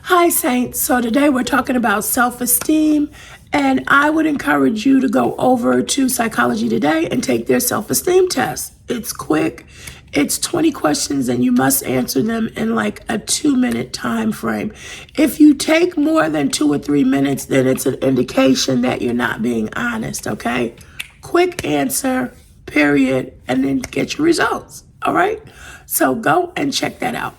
Hi, Saints. So today we're talking about self-esteem, and I would encourage you to go over to Psychology Today and take their self-esteem test. It's quick. It's 20 questions, and you must answer them in like a 2-minute time frame. If you take more than 2 or 3 minutes, then it's an indication that you're not being honest, okay? Quick answer, period, and then get your results, all right? So go and check that out.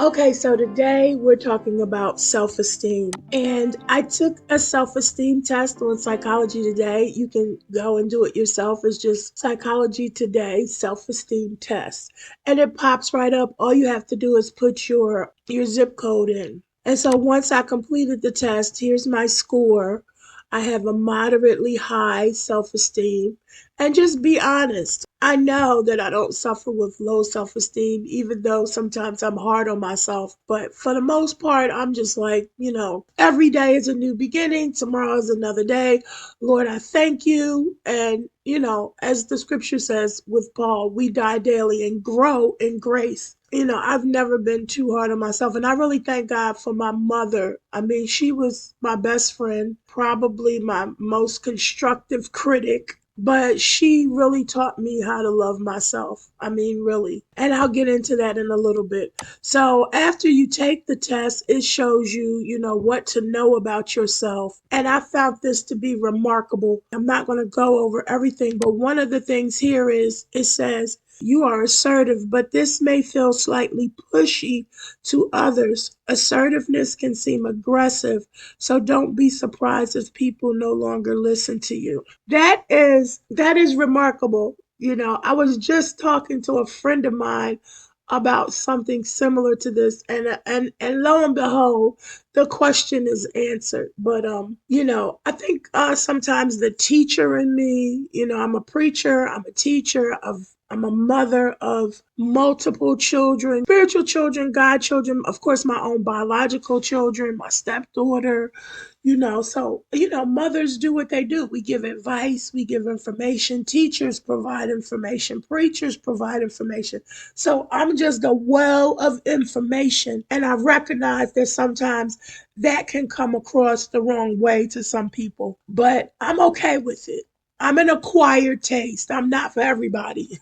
Okay, so today we're talking about self-esteem. And I took a self-esteem test on Psychology Today. You can go and do it yourself. It's just Psychology Today self-esteem test. And it pops right up. All you have to do is put your zip code in. And so once I completed the test, here's my score. I have a moderately high self-esteem. And just be honest. I know that I don't suffer with low self esteem, even though sometimes I'm hard on myself. But for the most part, I'm just like, every day is a new beginning. Tomorrow is another day. Lord, I thank you. And, as the scripture says with Paul, we die daily and grow in grace. I've never been too hard on myself. And I really thank God for my mother. I mean, she was my best friend, probably my most constructive critic, but she really taught me how to love myself. I mean, really. And I'll get into that in a little bit. So after you take the test, it shows you, what to know about yourself. And I found this to be remarkable. I'm not going to go over everything, but one of the things here is it says, you are assertive, but this may feel slightly pushy to others. Assertiveness can seem aggressive, so don't be surprised if people no longer listen to you. That is remarkable. I was just talking to a friend of mine about something similar to this, and lo and behold, the question is answered. But I think sometimes the teacher in me, I'm a preacher, I'm a teacher of, I'm a mother of multiple children, spiritual children, godchildren, of course, my own biological children, my stepdaughter, mothers do what they do. We give advice, we give information, teachers provide information, preachers provide information. So I'm just a well of information. And I recognize that sometimes that can come across the wrong way to some people, but I'm okay with it. I'm an acquired taste. I'm not for everybody.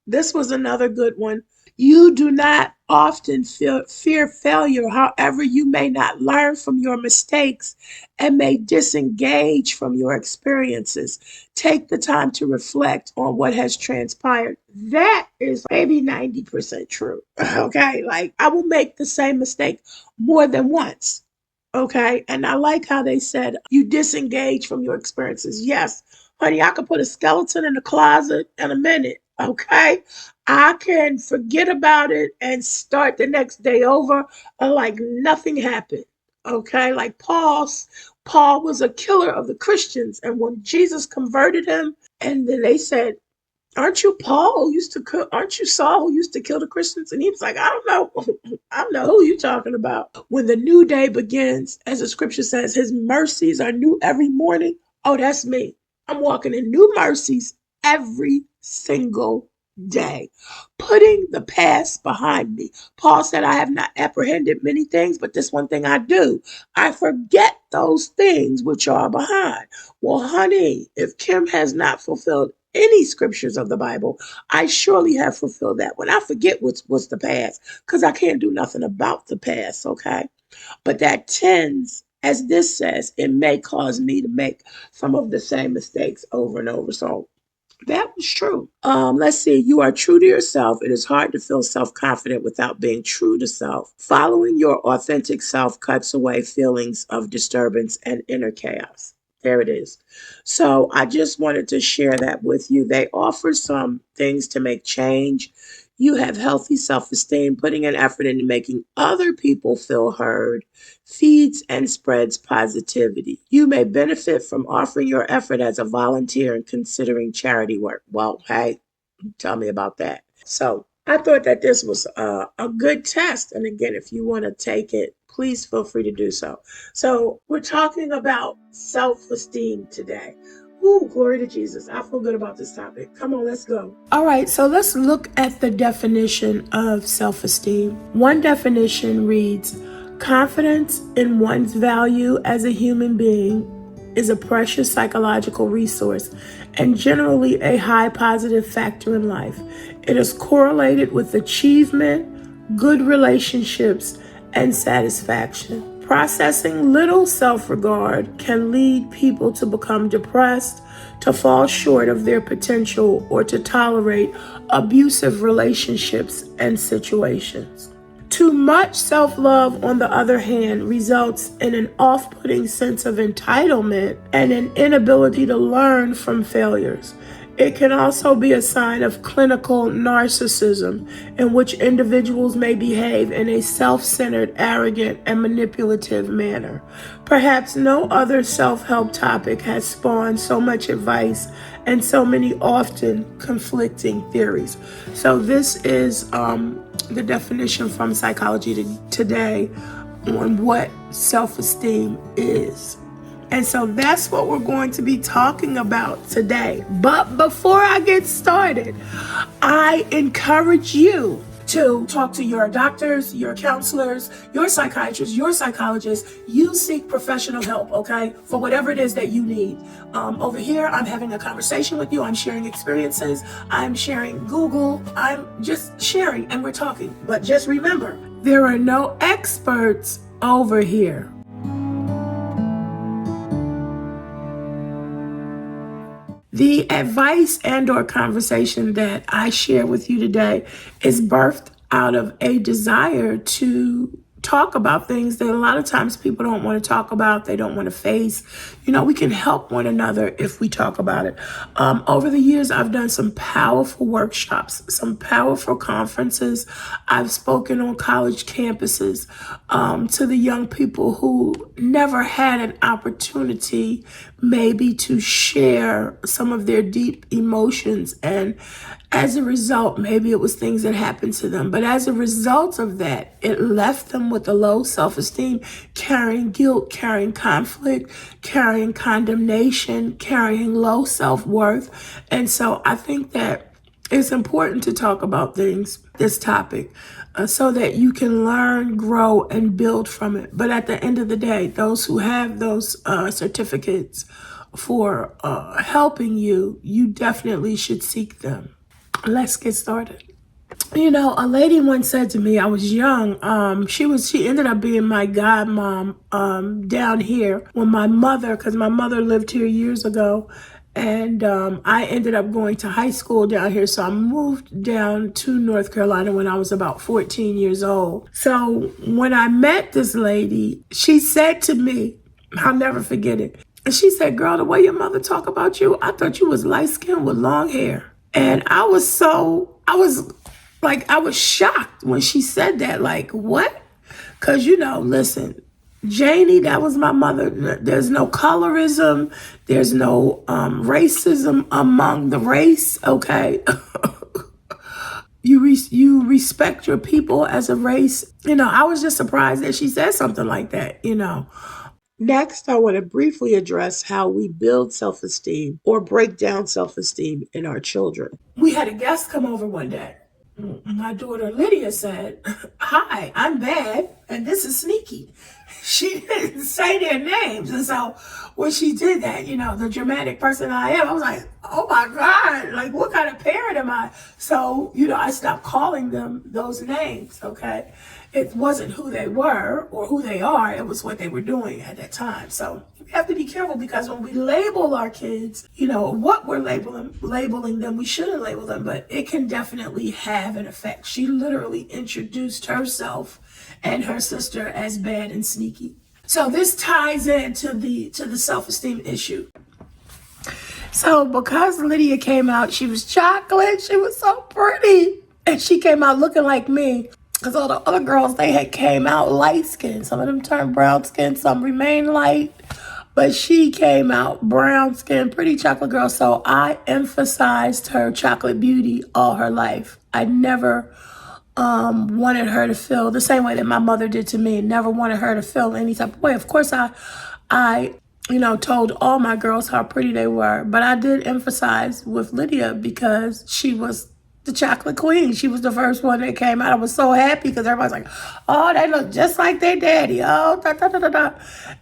This was another good one. You do not often fear failure. However, you may not learn from your mistakes and may disengage from your experiences. Take the time to reflect on what has transpired. That is maybe 90% true. Okay. Like I will make the same mistake more than once. Okay. And I like how they said you disengage from your experiences. Yes, honey, I could put a skeleton in the closet in a minute. Okay. I can forget about it and start the next day over like nothing happened. Okay. Like Paul was a killer of the Christians. And when Jesus converted him, and then they said, aren't you Paul who used to kill, aren't you Saul who used to kill the Christians? And he was like, I don't know. I don't know who you talking about. When the new day begins, as the scripture says, his mercies are new every morning. Oh, that's me. I'm walking in new mercies every single day, putting the past behind me. Paul said, I have not apprehended many things, but this one thing I do. I forget those things which are behind. Well, honey, if Kim has not fulfilled any scriptures of the Bible, I surely have fulfilled that one. I forget what's the past because I can't do nothing about the past, okay? But that tends, as this says, it may cause me to make some of the same mistakes over and over. So that was true. Let's see. You are true to yourself. It is hard to feel self-confident without being true to self. Following your authentic self cuts away feelings of disturbance and inner chaos. There it is. So I just wanted to share that with you. They offer some things to make change. You have healthy self-esteem, putting an effort into making other people feel heard, feeds and spreads positivity. You may benefit from offering your effort as a volunteer and considering charity work. Well, hey, tell me about that. So I thought that this was a good test. And again, if you want to take it, please feel free to do so. So we're talking about self-esteem today. Ooh, glory to Jesus. I feel good about this topic. Come on, let's go. All right, so let's look at the definition of self-esteem. One definition reads, confidence in one's value as a human being is a precious psychological resource and generally a high positive factor in life. It is correlated with achievement, good relationships, and satisfaction. Processing little self-regard can lead people to become depressed, to fall short of their potential, or to tolerate abusive relationships and situations. Too much self-love, on the other hand, results in an off-putting sense of entitlement and an inability to learn from failures. It can also be a sign of clinical narcissism, in which individuals may behave in a self-centered, arrogant, and manipulative manner. Perhaps no other self-help topic has spawned so much advice and so many often conflicting theories. So this is the definition from Psychology Today on what self-esteem is. And so that's what we're going to be talking about today. But before I get started, I encourage you to talk to your doctors, your counselors, your psychiatrists, your psychologists. You seek professional help, okay, for whatever it is that you need. Over here, I'm having a conversation with you. I'm sharing experiences. I'm sharing Google. I'm just sharing and we're talking. But just remember, there are no experts over here. The advice and or conversation that I share with you today is birthed out of a desire to talk about things that a lot of times people don't want to talk about, they don't want to face. You know, we can help one another if we talk about it. Over the years, I've done some powerful workshops, some powerful conferences. I've spoken on college campuses to the young people who never had an opportunity maybe to share some of their deep emotions. And as a result, maybe it was things that happened to them. But as a result of that, it left them with a low self-esteem, carrying guilt, carrying conflict, carrying condemnation, carrying low self-worth. And so I think that it's important to talk about this topic, so that you can learn, grow, and build from it. But at the end of the day, those who have those certificates for helping you, you definitely should seek them. Let's get started. You know, a lady once said to me, I was young, she ended up being my godmom down here when my mother, because my mother lived here years ago, and I ended up going to high school down here. So I moved down to North Carolina when I was about 14 years old. So when I met this lady, she said to me, I'll never forget it. And she said, girl, the way your mother talk about you, I thought you was light-skinned with long hair. And I was shocked when she said that. Like, what? Because, you know, listen, Janie, that was my mother. There's no colorism. There's no racism among the race, okay? You respect your people as a race. You know, I was just surprised that she said something like that, you know. Next, I want to briefly address how we build self-esteem or break down self-esteem in our children. We had a guest come over one day. My daughter Lydia said, hi, I'm Bad, and this is Sneaky. She didn't say their names. And so when she did that, you know, the dramatic person I am, I was like, oh my God, like what kind of parent am I? So, you know, I stopped calling them those names, okay? It wasn't who they were or who they are, it was what they were doing at that time. So we have to be careful, because when we label our kids, you know, what we're labeling them, we shouldn't label them, but it can definitely have an effect. She literally introduced herself and her sister as Bad and Sneaky. So this ties into the self-esteem issue. So because Lydia came out, she was chocolate, she was so pretty, and she came out looking like me. Because all the other girls, they had came out light skinned. Some of them turned brown skin, some remained light. But she came out brown skin, pretty chocolate girl. So I emphasized her chocolate beauty all her life. I never wanted her to feel the same way that my mother did to me. Never wanted her to feel any type of way. Of course, I told all my girls how pretty they were, but I did emphasize with Lydia because she was the chocolate queen. She was the first one that came out. I was so happy because everybody's like, oh, they look just like their daddy. Oh, da, da, da, da, da.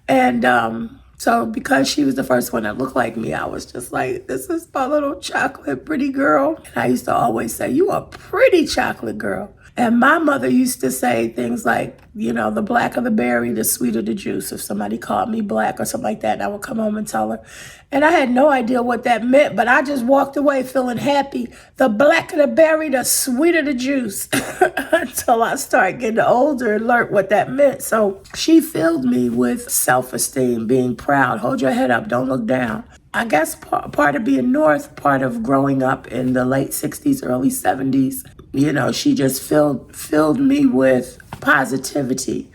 And so because she was the first one that looked like me, I was just like, this is my little chocolate pretty girl. And I used to always say, you a pretty chocolate girl. And my mother used to say things like, the blacker the berry, the sweeter the juice. If somebody called me black or something like that, and I would come home and tell her. And I had no idea what that meant, but I just walked away feeling happy. The blacker the berry, the sweeter the juice. Until I started getting older and learned what that meant. So she filled me with self-esteem, being proud. Hold your head up, don't look down. I guess part of being North, part of growing up in the late 60s, early 70s, she just filled me with positivity.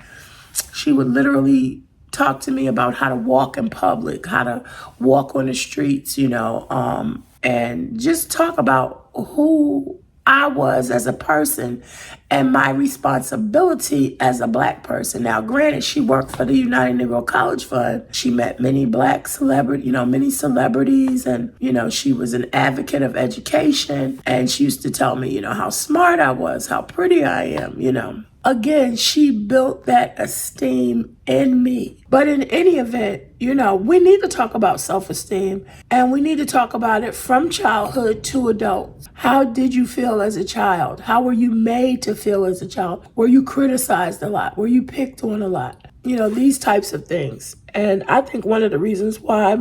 She would literally talk to me about how to walk in public, how to walk on the streets, and just talk about who I was as a person and my responsibility as a Black person. Now, granted, she worked for the United Negro College Fund. She met many Black many celebrities, and, she was an advocate of education. And she used to tell me, how smart I was, how pretty I am, Again, she built that esteem in me. But in any event, we need to talk about self-esteem, and we need to talk about it from childhood to adult. How did you feel as a child? How were you made to feel as a child? Were you criticized a lot? Were you picked on a lot? These types of things. And I think one of the reasons why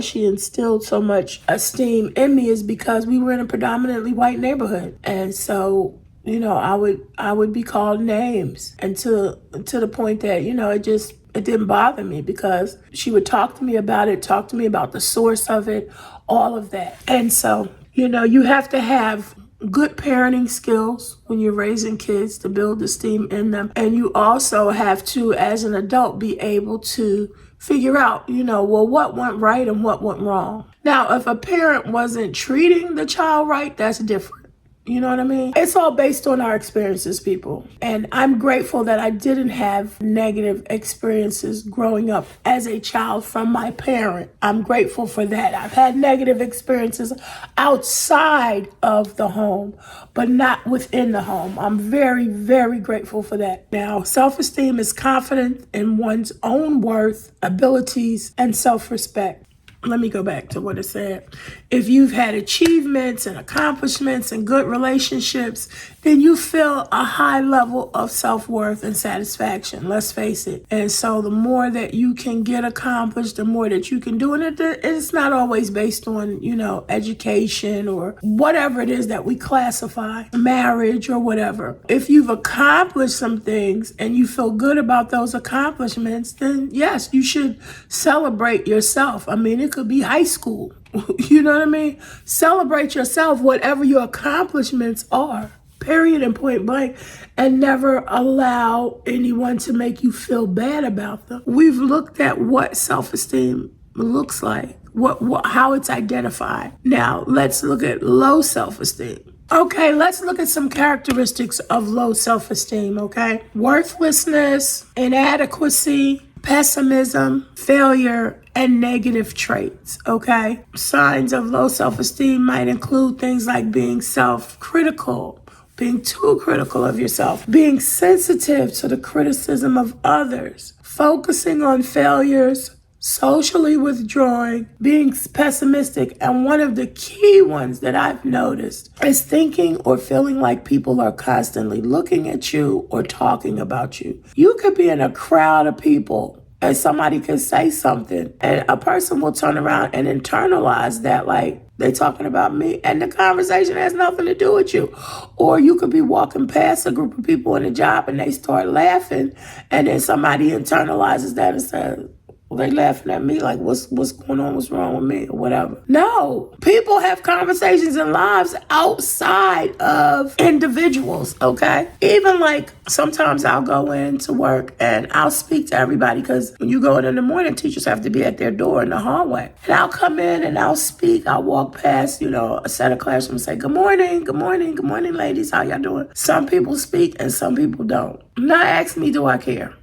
she instilled so much esteem in me is because we were in a predominantly white neighborhood. And so, I would be called names, and to the point that, it didn't bother me because she would talk to me about it, talk to me about the source of it, all of that. And so, you have to have good parenting skills when you're raising kids to build esteem in them. And you also have to, as an adult, be able to figure out, what went right and what went wrong. Now, if a parent wasn't treating the child right, that's different. You know what I mean? It's all based on our experiences, people. And I'm grateful that I didn't have negative experiences growing up as a child from my parent. I'm grateful for that. I've had negative experiences outside of the home, but not within the home. I'm very, very grateful for that. Now, self-esteem is confidence in one's own worth, abilities, and self-respect. Let me go back to what it said. If you've had achievements and accomplishments and good relationships, then you feel a high level of self-worth and satisfaction. Let's face it. And so the more that you can get accomplished, the more that you can do. And it's not always based on, education or whatever it is that we classify, marriage or whatever. If you've accomplished some things and you feel good about those accomplishments, then yes, you should celebrate yourself. I mean, it could be high school. You know what I mean? Celebrate yourself, whatever your accomplishments are, period and point blank, and never allow anyone to make you feel bad about them. We've looked at what self-esteem looks like, how it's identified. Now, let's look at low self-esteem. Okay, let's look at some characteristics of low self-esteem, okay? Worthlessness, inadequacy, pessimism, failure, and negative traits, okay? Signs of low self-esteem might include things like being self-critical, being too critical of yourself, being sensitive to the criticism of others, focusing on failures, socially withdrawing, being pessimistic. And one of the key ones that I've noticed is thinking or feeling like people are constantly looking at you or talking about you. You could be in a crowd of people and somebody could say something and a person will turn around and internalize that like they talking about me, and the conversation has nothing to do with you. Or you could be walking past a group of people in a job and they start laughing, and then somebody internalizes that and says, They laughing at me like, what's going on? What's wrong with me or whatever? No, people have conversations in lives outside of individuals, okay? Even like sometimes I'll go into work and I'll speak to everybody, because when you go in the morning, teachers have to be at their door in the hallway. And I'll come in and I'll speak. I'll walk past, a set of classrooms and say, good morning, good morning, good morning, ladies. How y'all doing? Some people speak and some people don't. Not ask me, do I care?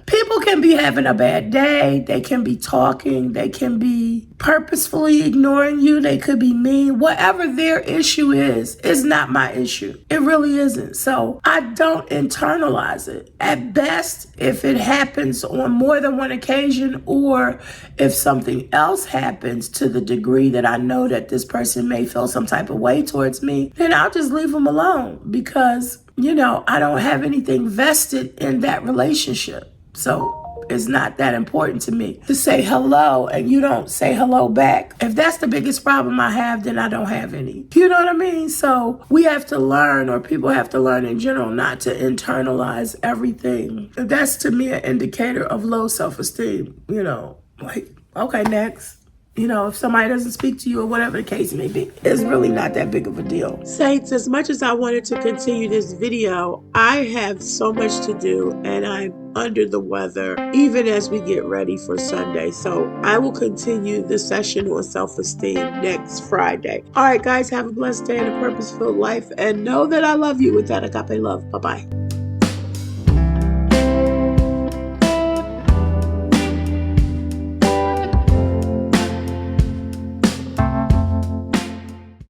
People can be having a bad day. They can be talking. They can be purposefully ignoring you. They could be mean. Whatever their issue is not my issue. It really isn't. So I don't internalize it. At best, if it happens on more than one occasion, or if something else happens to the degree that I know that this person may feel some type of way towards me, then I'll just leave them alone, because, I don't have anything vested in that relationship. So it's not that important to me to say hello and you don't say hello back. If that's the biggest problem I have, then I don't have any. You know what I mean? So we have to learn, or people have to learn in general, not to internalize everything. That's to me an indicator of low self-esteem. Like, okay, next. If somebody doesn't speak to you or whatever the case may be, it's really not that big of a deal. Saints, as much as I wanted to continue this video, I have so much to do and I'm under the weather, even as we get ready for Sunday. So I will continue the session on self-esteem next Friday. All right, guys, have a blessed day and a purposeful life, and know that I love you with that agape love. Bye-bye.